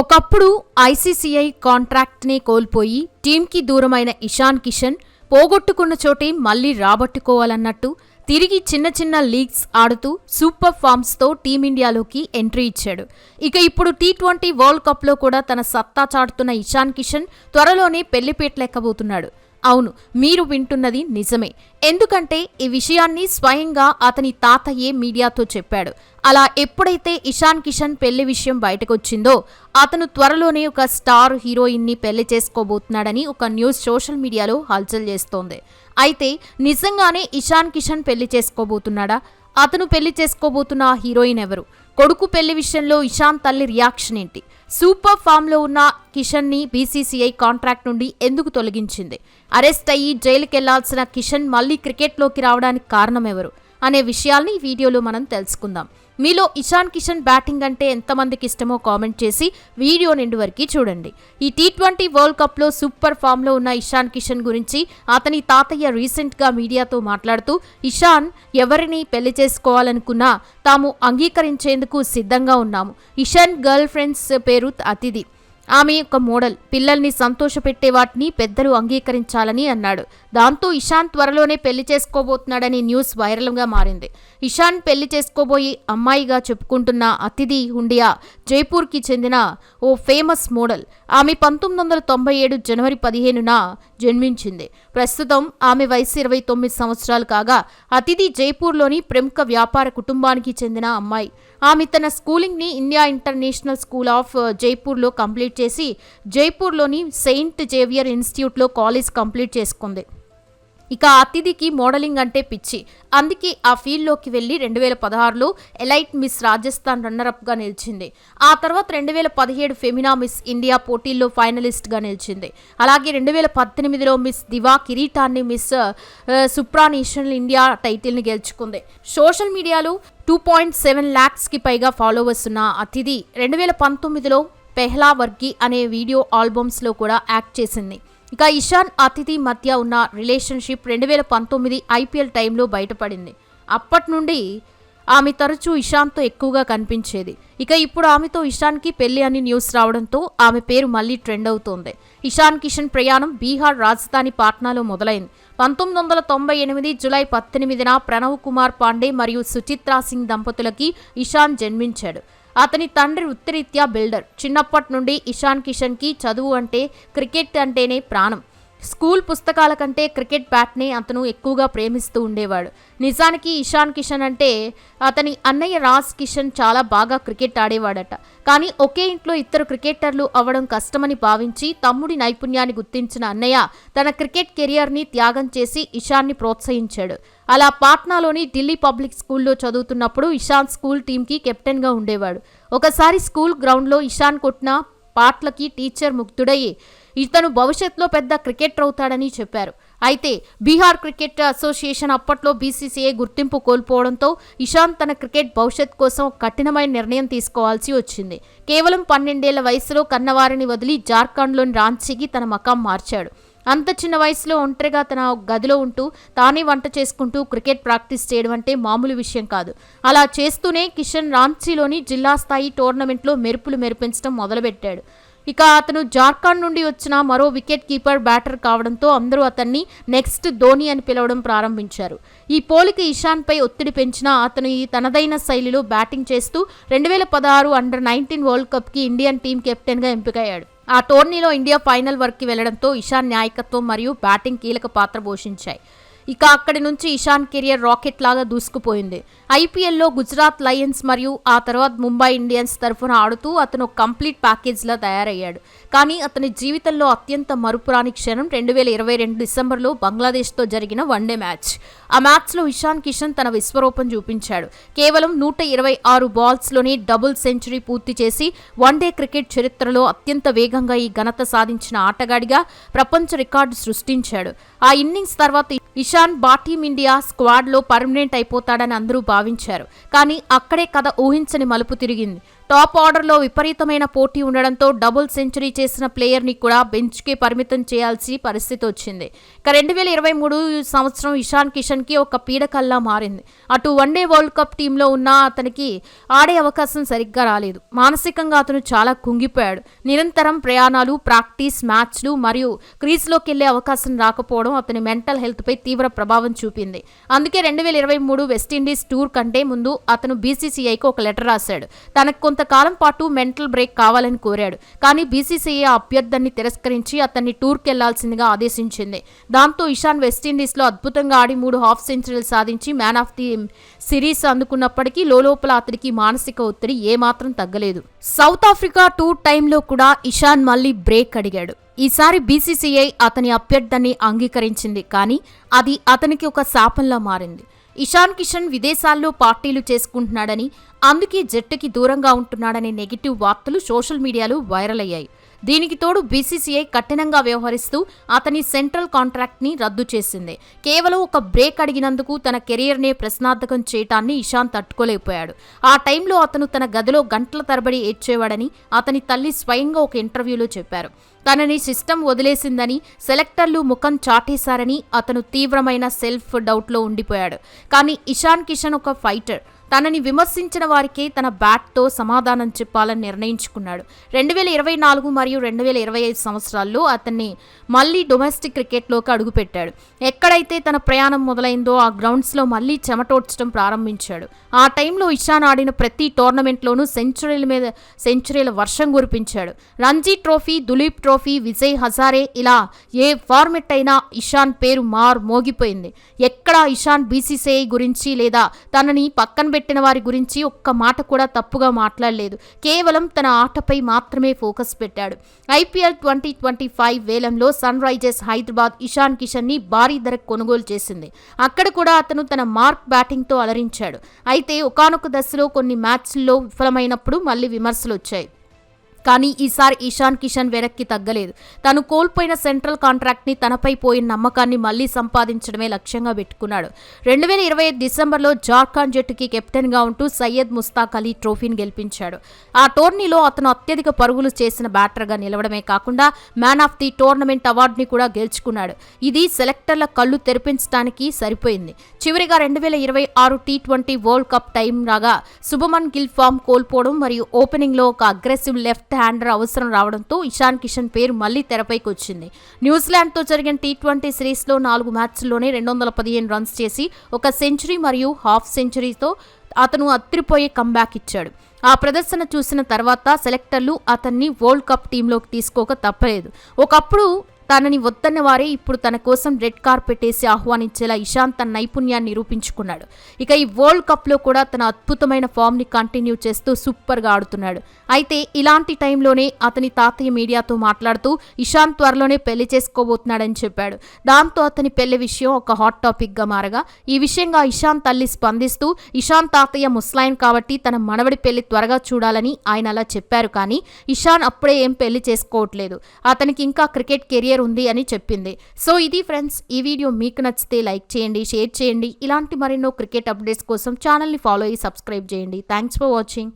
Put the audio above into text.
ఒకప్పుడు ఐసీసీఐ కాంట్రాక్ట్ని కోల్పోయి టీంకి దూరమైన ఇషాన్ కిషన్ పోగొట్టుకున్న చోటే మళ్లీ రాబట్టుకోవాలన్నట్టు తిరిగి చిన్న చిన్న లీగ్స్ ఆడుతూ సూపర్ ఫామ్స్తో టీమిండియాలోకి ఎంట్రీ ఇచ్చాడు. ఇక ఇప్పుడు టీ20 వరల్డ్ కప్లో కూడా తన సత్తా చాటుతున్న ఇషాన్ కిషన్ త్వరలోనే పెళ్లిపీటలెక్కబోతున్నాడు. అవును, మీరు వింటున్నది నిజమే. ఎందుకంటే ఈ విషయాన్ని స్వయంగా అతని తాతయ్యే మీడియాతో చెప్పాడు. అలా ఎప్పుడైతే ఇషాన్ కిషన్ పెళ్లి విషయం బయటకొచ్చిందో అతను త్వరలోనే ఒక స్టార్ హీరోయిన్ని పెళ్లి చేసుకోబోతున్నాడని ఒక న్యూస్ సోషల్ మీడియాలో హల్చల్ చేస్తోంది. అయితే నిజంగానే ఇషాన్ కిషన్ పెళ్లి చేసుకోబోతున్నాడా? అతను పెళ్లి చేసుకోబోతున్న హీరోయిన్ ఎవరు? కొడుకు పెళ్లి విషయంలో ఇషాన్ తల్లి రియాక్షన్ ఏంటి? సూపర్ ఫామ్లో ఉన్న కిషన్ని బీసీసీఐ కాంట్రాక్ట్ నుండి ఎందుకు తొలగించింది? అరెస్ట్ అయ్యి జైలుకెళ్లాల్సిన కిషన్ మళ్లీ క్రికెట్లోకి రావడానికి కారణం ఎవరు అనే విషయాల్ని ఈ వీడియోలో మనం తెలుసుకుందాం. మీలో ఇషాన్ కిషన్ బ్యాటింగ్ అంటే ఎంతమందికి ఇష్టమో కామెంట్ చేసి వీడియో నిండు వరకు చూడండి. ఈ టీ20 వరల్డ్ కప్లో సూపర్ ఫామ్లో ఉన్న ఇషాన్ కిషన్ గురించి అతని తాతయ్య రీసెంట్గా మీడియాతో మాట్లాడుతూ, ఇషాన్ ఎవరిని పెళ్లి చేసుకోవాలనుకున్నా తాము అంగీకరించేందుకు సిద్ధంగా ఉన్నాము. ఇషాన్ గర్ల్ ఫ్రెండ్స్ పేరు అతిథి. ఆమె ఒక మోడల్. పిల్లల్ని సంతోషపెట్టే వాటిని పెద్దలు అంగీకరించాలని అన్నాడు. దాంతో ఇషాన్ త్వరలోనే పెళ్లి చేసుకోబోతున్నాడని న్యూస్ వైరల్గా మారింది. ఇషాన్ పెళ్లి చేసుకోబోయే అమ్మాయిగా చెప్పుకుంటున్న అతిథి హుండియా జైపూర్కి చెందిన ఓ ఫేమస్ మోడల్. ఆమె 1997 జనవరి 15న జన్మించింది. ప్రస్తుతం ఆమె వయసు 29 సంవత్సరాలు కాగా అతిథి జైపూర్లోని ప్రముఖ వ్యాపార కుటుంబానికి చెందిన అమ్మాయి. ఆమె తన స్కూలింగ్ని ఇండియా ఇంటర్నేషనల్ స్కూల్ ఆఫ్ జైపూర్లో కంప్లీట్ చేసి జైపూర్లోని సెయింట్ జేవియర్ ఇన్స్టిట్యూట్లో కాలేజ్ కంప్లీట్ చేసుకుంది. ఇక అతిథికి మోడలింగ్ అంటే పిచ్చి. అందుకే ఆ ఫీల్డ్లోకి వెళ్లి 2016లో ఎలైట్ మిస్ రాజస్థాన్ రన్నరప్గా నిలిచింది. ఆ తర్వాత 2017 ఫెమినా మిస్ ఇండియా పోటీల్లో ఫైనలిస్ట్గా నిలిచింది. అలాగే 2018లో మిస్ దివా కిరీటాన్ని, మిస్ సుప్రానేషనల్ ఇండియా టైటిల్ని గెలుచుకుంది. సోషల్ మీడియాలో 2.7 lakhsకి పైగా ఫాలోవర్స్ ఉన్న అతిథి 2019లో పెహ్లా వర్గి అనే వీడియో ఆల్బమ్స్లో కూడా యాక్ట్ చేసింది. ఇక ఇషాన్ అతిథి మధ్య ఉన్న రిలేషన్షిప్ 2019 ఐపీఎల్ టైంలో బయటపడింది. అప్పటి నుండి ఆమె తరచూ ఇషాన్తో ఎక్కువగా కనిపించేది. ఇక ఇప్పుడు ఆమెతో ఇషాన్కి పెళ్లి అని న్యూస్ రావడంతో ఆమె పేరు మళ్లీ ట్రెండ్ అవుతోంది. ఇషాన్ కిషన్ ప్రయాణం బీహార్ రాజధాని పాట్నాలో మొదలైంది. 1998 జూలై 18న ప్రణవ్ కుమార్ పాండే మరియు సుచిత్రా సింగ్ దంపతులకి ఇషాన్ జన్మించాడు. అతని తండ్రి వృత్తిరీత్యా బిల్డర్. చిన్నప్పటి నుండి ఇషాన్ కిషన్కి చదువు అంటే, క్రికెట్ అంటేనే ప్రాణం. స్కూల్ పుస్తకాల కంటే క్రికెట్ బ్యాట్నే అతను ఎక్కువగా ప్రేమిస్తూ ఉండేవాడు. నిజానికి ఇషాన్ కిషన్ అంటే అతని అన్నయ్య రాజ్ కిషన్ చాలా బాగా క్రికెట్ ఆడేవాడట. కానీ ఒకే ఇంట్లో ఇద్దరు క్రికెటర్లు అవ్వడం కష్టమని భావించి తమ్ముడి నైపుణ్యాన్ని గుర్తించిన అన్నయ్య తన క్రికెట్ కెరియర్ని త్యాగం చేసి ఇషాన్ని ప్రోత్సహించాడు. అలా పాట్నాలోని ఢిల్లీ పబ్లిక్ స్కూల్లో చదువుతున్నప్పుడు ఇషాన్ స్కూల్ టీంకి కెప్టెన్గా ఉండేవాడు. ఒకసారి స్కూల్ గ్రౌండ్లో ఇషాన్ కొట్టిన పాట్లకి టీచర్ ముగ్ధుడయ్యి ఇతను భవిష్యత్తులో పెద్ద క్రికెటర్ అవుతాడని చెప్పారు. అయితే బీహార్ క్రికెట్ అసోసియేషన్ అప్పట్లో బీసీసీఐ గుర్తింపు కోల్పోవడంతో ఇషాన్ తన క్రికెట్ భవిష్యత్ కోసం కఠినమైన నిర్ణయం తీసుకోవాల్సి వచ్చింది. కేవలం 12 ఏళ్ల వయసులో కన్నవారిని వదిలి జార్ఖండ్లోని రాంచీకి తన మకాం మార్చాడు. అంత చిన్న వయసులో ఒంటరిగా తన గదిలో ఉంటూ తానే వంట చేసుకుంటూ క్రికెట్ ప్రాక్టీస్ చేయడం అంటే మామూలు విషయం కాదు. అలా చేస్తూనే కిషన్ రాంచీలోని జిల్లా స్థాయి టోర్నమెంట్లో మెరుపులు మెరిపించడం మొదలుపెట్టాడు. ఇక అతను జార్ఖండ్ నుండి వచ్చిన మరో వికెట్ కీపర్ బ్యాటర్ కావడంతో అందరూ అతన్ని నెక్స్ట్ ధోని అని పిలవడం ప్రారంభించారు. ఈ పోలిక ఇషాన్పై ఒత్తిడి పెంచినా అతను తనదైన శైలిలో బ్యాటింగ్ చేస్తూ 2016 అండర్-19 వరల్డ్ కప్కి ఇండియన్ టీం కెప్టెన్గా ఎంపికయ్యాడు. ఆ టోర్నీలో ఇండియా ఫైనల్ వరకు వెళ్లడంతో ఇషాన్ నాయకత్వం మరియు బ్యాటింగ్ కీలక పాత్ర పోషించాయి. ఇక అక్కడి నుంచి ఇషాన్ కెరియర్ రాకెట్ లాగా దూసుకుపోయింది. ఐపీఎల్లో గుజరాత్ లయన్స్ మరియు ఆ తర్వాత ముంబై ఇండియన్స్ తరఫున ఆడుతూ అతను కంప్లీట్ ప్యాకేజ్లా తయారయ్యాడు. కానీ అతని జీవితంలో అత్యంత మరుపురాని క్షణం 2022 డిసెంబర్లో బంగ్లాదేశ్తో జరిగిన వన్డే మ్యాచ్. ఆ మ్యాచ్లో ఇషాన్ కిషన్ తన విశ్వరూపం చూపించాడు. కేవలం 126 బాల్స్లోనే డబుల్ సెంచరీ పూర్తి చేసి వన్డే క్రికెట్ చరిత్రలో అత్యంత వేగంగా ఈ ఘనత సాధించిన ఆటగాడిగా ప్రపంచ రికార్డు సృష్టించాడు. ఆ ఇన్నింగ్స్ తర్వాత ఇషాన్ టీమ్ ఇండియా స్క్వాడ్లో పర్మనెంట్ అయిపోతాడని అందరూ భావించారు. కానీ అక్కడే కథ ఊహించని మలుపు తిరిగింది. టాప్ ఆర్డర్లో విపరీతమైన పోటీ ఉండడంతో డబుల్ సెంచరీ చేసిన ప్లేయర్ని కూడా బెంచ్కే పరిమితం చేయాల్సి పరిస్థితి వచ్చింది. ఇక 2023 సంవత్సరం ఇషాన్ కిషన్కి ఒక పీడకల్లా మారింది. అటు వన్డే వరల్డ్ కప్ టీంలో ఉన్న అతనికి ఆడే అవకాశం సరిగ్గా రాలేదు. మానసికంగా అతను చాలా కుంగిపోయాడు. నిరంతరం ప్రయాణాలు, ప్రాక్టీస్ మ్యాచ్లు మరియు క్రీజ్లోకి వెళ్లే అవకాశం రాకపోవడం అతని మెంటల్ హెల్త్పై తీవ్ర ప్రభావం చూపింది. అందుకే 2023 వెస్టిండీస్ టూర్ కంటే ముందు అతను బీసీసీఐకి ఒక లెటర్ రాశాడు. తనకు కొంతకాలం పాటు మెంటల్ బ్రేక్ కావాలని కోరాడు. కానీ బీసీసీఐ అభ్యర్థనని తిరస్కరించి అతన్ని టూర్కి వెళ్లాల్సిందిగా ఆదేశించింది. దాంతో ఇషాన్ వెస్టిండీస్లో అద్భుతంగా ఆడి 3 హాఫ్ సెంచరీలు సాధించి మ్యాన్ ఆఫ్ ది సిరీస్ అందుకున్నప్పటికీ లోపల అతనికి మానసిక ఒత్తిడి ఏమాత్రం తగ్గలేదు. సౌత్ ఆఫ్రికా టూర్ టైంలో కూడా ఇషాన్ మళ్లీ బ్రేక్ అడిగాడు. ఈసారి బీసీసీఐ అతని అభ్యర్థనని అంగీకరించింది. కానీ అది అతనికి ఒక శాపంలా మారింది. ఇషాన్ కిషన్ విదేశాల్లో పార్టీలు చేసుకుంటున్నాడని, అందుకే జట్టుకి దూరంగా ఉంటున్నాడనే నెగిటివ్ వార్తలు సోషల్ మీడియాలో వైరల్ అయ్యాయి. దీనికి తోడు బీసీసీఐ కఠినంగా వ్యవహరిస్తూ అతని సెంట్రల్ కాంట్రాక్ట్ని రద్దు చేసింది. కేవలం ఒక బ్రేక్ అడిగినందుకు తన కెరీర్నే ప్రశ్నార్థకం చేయటాన్ని ఇషాన్ తట్టుకోలేకపోయాడు. ఆ టైంలో అతను తన గదిలో గంటల తరబడి ఏడ్చేవాడని అతని తల్లి స్వయంగా ఒక ఇంటర్వ్యూలో చెప్పారు. తనని సిస్టమ్ వదిలేసిందని, సెలెక్టర్లు ముఖం చాటేశారని అతను తీవ్రమైన సెల్ఫ్ డౌట్లో ఉండిపోయాడు. కానీ ఇషాన్ కిషన్ ఒక ఫైటర్. తనని విమర్శించిన వారికే తన బ్యాట్తో సమాధానం చెప్పాలని నిర్ణయించుకున్నాడు. 2024 మరియు 2025 సంవత్సరాల్లో అతన్ని మళ్లీ డొమెస్టిక్ క్రికెట్లోకి అడుగుపెట్టాడు. ఎక్కడైతే తన ప్రయాణం మొదలైందో ఆ గ్రౌండ్స్లో మళ్లీ చెమటోడ్చడం ప్రారంభించాడు. ఆ టైంలో ఇషాన్ ఆడిన ప్రతి టోర్నమెంట్లోనూ సెంచరీల మీద సెంచరీల వర్షం కురిపించాడు. రంజీ ట్రోఫీ, దులీప్ ట్రోఫీ, విజయ్ హజారే ఇలా ఏ ఫార్మెట్ అయినా ఇషాన్ పేరు మోగిపోయింది. ఎక్కడా ఇషాన్ బీసీసీఐ గురించి లేదా తనని పక్కన పెట్టిన వారి గురించి ఒక్క మాట కూడా తప్పుగా మాట్లాడలేదు. కేవలం తన ఆటపై మాత్రమే ఫోకస్ పెట్టాడు. ఐపీఎల్ 2025 వేలంలో సన్ రైజర్స్ హైదరాబాద్ ఇషాన్ కిషన్ని భారీ ధరకు కొనుగోలు చేసింది. అక్కడ కూడా అతను తన మార్క్ బ్యాటింగ్తో అలరించాడు. అయితే ఒకానొక దశలో కొన్ని మ్యాచ్ల్లో విఫలమైనప్పుడు మళ్లీ విమర్శలు వచ్చాయి. కానీ ఈసారి ఇషాన్ కిషన్ వెనక్కి తగ్గలేదు. తను కోల్పోయిన సెంట్రల్ కాంట్రాక్ట్ని, తనపై పోయిన నమ్మకాన్ని మళ్లీ సంపాదించడమే లక్ష్యంగా పెట్టుకున్నాడు. 2025 డిసెంబర్లో జార్ఖండ్ జట్టుకి కెప్టెన్గా ఉంటూ సయ్యద్ ముస్తాక్ అలీ ట్రోఫీని గెలిపించాడు. ఆ టోర్నీలో అతను అత్యధిక పరుగులు చేసిన బ్యాటర్గా నిలవడమే కాకుండా మ్యాన్ ఆఫ్ ది టోర్నమెంట్ అవార్డుని కూడా గెలుచుకున్నాడు. ఇది సెలెక్టర్ల కళ్ళు తెరిపించడానికి సరిపోయింది. చివరిగా 2026 T20 వరల్డ్ కప్ టైం రాగా శుభమన్ గిల్ ఫామ్ కోల్పోవడం మరియు ఓపెనింగ్లో ఒక అగ్రెసివ్ లెఫ్ట్ హ్యాండర్ అవసరం రావడంతో ఇషాన్ కిషన్ పేరు మళ్లీ తెరపైకి వచ్చింది. న్యూజిలాండ్తో జరిగిన T20 సిరీస్లో 4 మ్యాచ్ల్లోనే 215 రన్స్ చేసి ఒక సెంచరీ మరియు హాఫ్ సెంచరీతో అతను అత్తిరిపోయే కంబ్యాక్ ఇచ్చాడు. ఆ ప్రదర్శన చూసిన తర్వాత సెలెక్టర్లు అతన్ని వరల్డ్ కప్ టీంలోకి తీసుకోక తప్పలేదు. ఒకప్పుడు తనని వద్దన్న వారే ఇప్పుడు తన కోసం రెడ్ కార్పెట్ వేసి ఆహ్వానించేలా ఇషాన్ తన నైపుణ్యాన్ని నిరూపించుకున్నాడు. ఇక ఈ వరల్డ్ కప్లో కూడా తన అద్భుతమైన ఫామ్ని కంటిన్యూ చేస్తూ సూపర్గా ఆడుతున్నాడు. అయితే ఇలాంటి టైంలోనే అతని తాతయ్య మీడియాతో మాట్లాడుతూ ఇషాన్ త్వరలోనే పెళ్లి చేసుకోబోతున్నాడని చెప్పాడు. దాంతో అతని పెళ్లి విషయం ఒక హాట్ టాపిక్గా మారగా ఈ విషయంగా ఇషాన్ తల్లి స్పందిస్తూ ఇషాన్ తాతయ్య ముస్లాయన్ కాబట్టి తన మనవడి పెళ్లి త్వరగా చూడాలని ఆయన అలా చెప్పారు. కానీ ఇషాన్ అప్పుడే ఏం పెళ్లి చేసుకోవట్లేదు. అతనికి ఇంకా క్రికెట్ కెరియర్ ఉంది అని చెప్పింది. సో ఇది ఫ్రెండ్స్, ఈ వీడియో మీకు నచ్చితే లైక్ చేయండి, షేర్ చేయండి. ఇలాంటి మరెన్నో క్రికెట్ అప్డేట్స్ కోసం ఛానల్ని ఫాలో అయ్యి సబ్స్క్రైబ్ చేయండి. Thanks for watching.